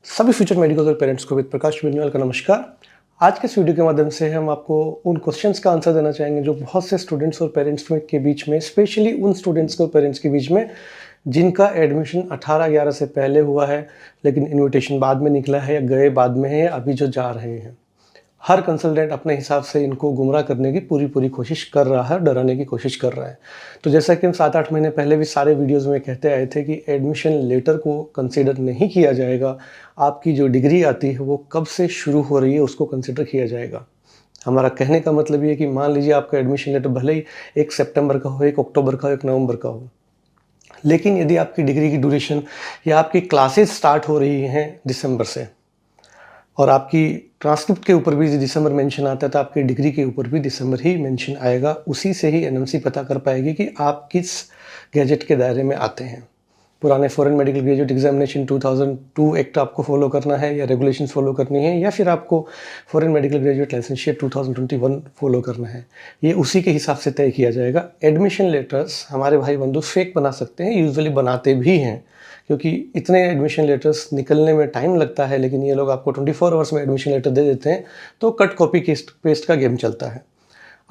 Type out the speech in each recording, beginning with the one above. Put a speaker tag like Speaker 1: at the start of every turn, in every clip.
Speaker 1: सभी future medical और parents को विद प्रकाश बेनीवाल का नमस्कार। आज के इस वीडियो के माध्यम से हम आपको उन क्वेश्चंस का आंसर देना चाहेंगे जो बहुत से स्टूडेंट्स और पेरेंट्स के बीच में, स्पेशली उन स्टूडेंट्स और पेरेंट्स के बीच में जिनका एडमिशन 18/11 से पहले हुआ है लेकिन इन्विटेशन बाद में निकला है या गए बाद में है या अभी जो जा रहे हैं। हर कंसल्टेंट अपने हिसाब से इनको गुमराह करने की पूरी कोशिश कर रहा है, डराने की कोशिश कर रहा है। तो जैसा कि हम 7-8 महीने पहले भी सारे वीडियोस में कहते आए थे कि एडमिशन लेटर को कंसीडर नहीं किया जाएगा, आपकी जो डिग्री आती है वो कब से शुरू हो रही है उसको कंसीडर किया जाएगा। हमारा कहने का मतलब ये है कि मान लीजिए आपका एडमिशन लेटर भले ही 1 सितंबर का हो, 1 अक्टूबर का हो, 1 नवंबर का हो, लेकिन यदि आपकी डिग्री की ड्यूरेशन या आपकी क्लासेस स्टार्ट हो रही हैं दिसंबर से और आपकी ट्रांसक्रिप्ट के ऊपर भी दिसंबर मेंशन आता है, तो आपकी डिग्री के ऊपर भी दिसंबर ही मेंशन आएगा। उसी से ही एनएमसी पता कर पाएगी कि आप किस गैजेट के दायरे में आते हैं। पुराने foreign medical graduate examination 2002 act आपको फॉलो करना है या रेगुलेशंस फॉलो करनी है, या फिर आपको फॉरेन मेडिकल ग्रेजुएट लाइसेंशिएट 2021 फॉलो करना है, ये उसी के हिसाब से तय किया जाएगा। एडमिशन लेटर्स हमारे भाई बंधु फेक बना सकते हैं, यूजुअली बनाते भी हैं, क्योंकि इतने एडमिशन लेटर्स निकलने में टाइम लगता है, लेकिन ये लोग आपको 24 आवर्स में एडमिशन लेटर दे देते हैं, तो कट कॉपी पेस्ट का गेम चलता है।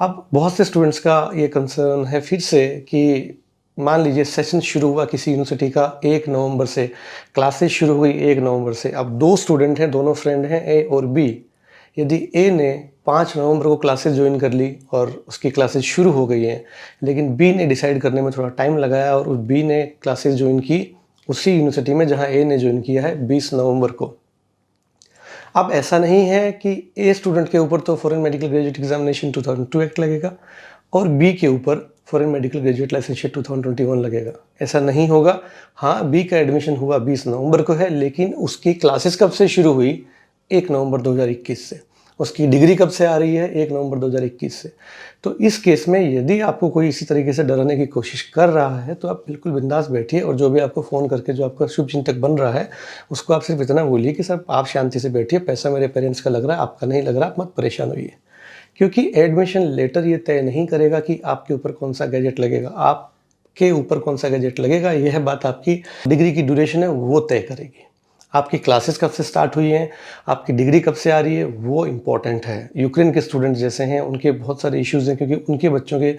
Speaker 1: अब बहुत से स्टूडेंट्स का ये कंसर्न है फिर से कि मान लीजिए सेशन शुरू हुआ किसी यूनिवर्सिटी का 1 नवंबर से, क्लासेस शुरू हुई 1 नवंबर से। अब 2 स्टूडेंट हैं, दोनों फ्रेंड हैं, ए और बी। यदि ए ने 5 नवंबर को क्लासेस ज्वाइन कर ली और उसकी क्लासेस शुरू हो गई हैं, लेकिन बी ने डिसाइड करने में थोड़ा टाइम लगाया और बी ने क्लासेस ज्वाइन की उसी यूनिवर्सिटी में जहां ए ने ज्वाइन किया है 20 नवंबर को। अब ऐसा नहीं है कि ए स्टूडेंट के ऊपर तो foreign medical graduate examination 2002 act लगेगा और बी के ऊपर फॉरेन मेडिकल ग्रेजुएट लाइसेंशिएट 2021 लगेगा। ऐसा नहीं होगा। हाँ, बी का एडमिशन हुआ 20 नवंबर को है, लेकिन उसकी क्लासेस कब से शुरू हुई? 1 नवंबर 2021 से। उसकी डिग्री कब से आ रही है? 1 नवंबर 2021 से। तो इस केस में यदि आपको कोई इसी तरीके से डराने की कोशिश कर रहा है, तो आप बिल्कुल बिंदास बैठिए और जो भी आपको फ़ोन करके जो आपका शुभचिंतक बन रहा है, उसको आप सिर्फ इतना बोलिए कि सर आप शांति से बैठिए, पैसा मेरे पेरेंट्स का लग रहा है, आपका नहीं लग रहा, आप मत परेशान होइए। क्योंकि एडमिशन लेटर ये तय नहीं करेगा कि आपके ऊपर कौन सा गैजेट लगेगा। आपके ऊपर कौन सा गैजेट लगेगा, यह बात आपकी डिग्री की ड्यूरेशन है वो तय करेगी। आपकी क्लासेस कब से स्टार्ट हुई हैं, आपकी डिग्री कब से आ रही है, वो इम्पॉर्टेंट है। यूक्रेन के स्टूडेंट्स जैसे हैं, उनके बहुत सारे इश्यूज़ हैं, क्योंकि उनके बच्चों के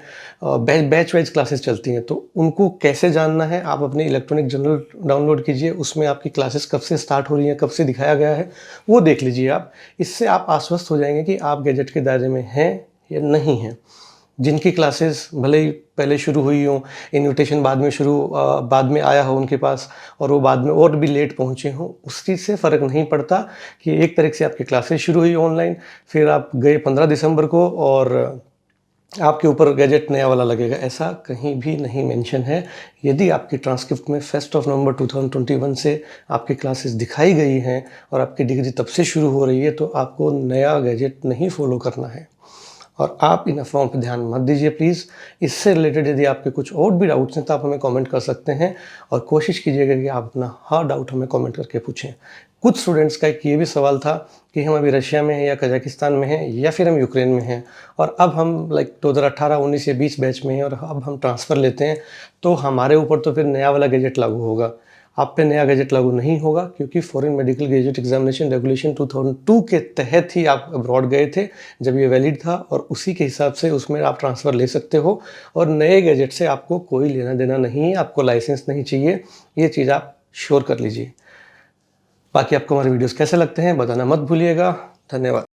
Speaker 1: बैच वाइज क्लासेस चलती हैं, तो उनको कैसे जानना है, आप अपने इलेक्ट्रॉनिक जर्नल डाउनलोड कीजिए, उसमें आपकी क्लासेस कब से स्टार्ट हो रही हैं, कब से दिखाया गया है, वो देख लीजिए आप। इससे आप आश्वस्त हो जाएंगे कि आप गैजेट के दायरे में हैं या नहीं हैं। जिनकी क्लासेस भले ही पहले शुरू हुई हों, इन्विटेशन बाद में आया हो उनके पास और वो बाद में और भी लेट पहुँचे हों, उस चीज़ से फ़र्क नहीं पड़ता कि एक तरह से आपकी क्लासेस शुरू हुई ऑनलाइन, फिर आप गए 15 दिसंबर को और आपके ऊपर गैजेट नया वाला लगेगा। ऐसा कहीं भी नहीं मेंशन है। यदि आपकी ट्रांसक्रिप्ट में 1 नवंबर 2021 से आपकी क्लासेस दिखाई गई हैं और आपकी डिग्री तब से शुरू हो रही है, तो आपको नया गैजेट नहीं फॉलो करना है। और आप इन अफवाहों पर ध्यान मत दीजिए प्लीज़। इससे रिलेटेड यदि आपके कुछ और भी डाउट्स हैं तो आप हमें कमेंट कर सकते हैं और कोशिश कीजिएगा कि आप अपना हर डाउट हमें कमेंट करके पूछें। कुछ स्टूडेंट्स का एक ये भी सवाल था कि हम अभी रशिया में हैं या कजाकिस्तान में हैं या फिर हम यूक्रेन में हैं और अब हम 2018, 19 या 20 बैच में हैं और अब हम ट्रांसफ़र लेते हैं, तो हमारे ऊपर तो फिर नया वाला गैजेट लागू होगा। आप पे नया गैजेट लागू नहीं होगा, क्योंकि foreign medical graduate examination regulation 2002 के तहत ही आप अब्रॉड गए थे जब ये वैलिड था, और उसी के हिसाब से उसमें आप ट्रांसफ़र ले सकते हो और नए गैजेट से आपको कोई लेना देना नहीं है, आपको लाइसेंस नहीं चाहिए। ये चीज़ आप श्योर कर लीजिए। बाकी आपको हमारे वीडियोस कैसे लगते हैं बताना मत भूलिएगा। धन्यवाद।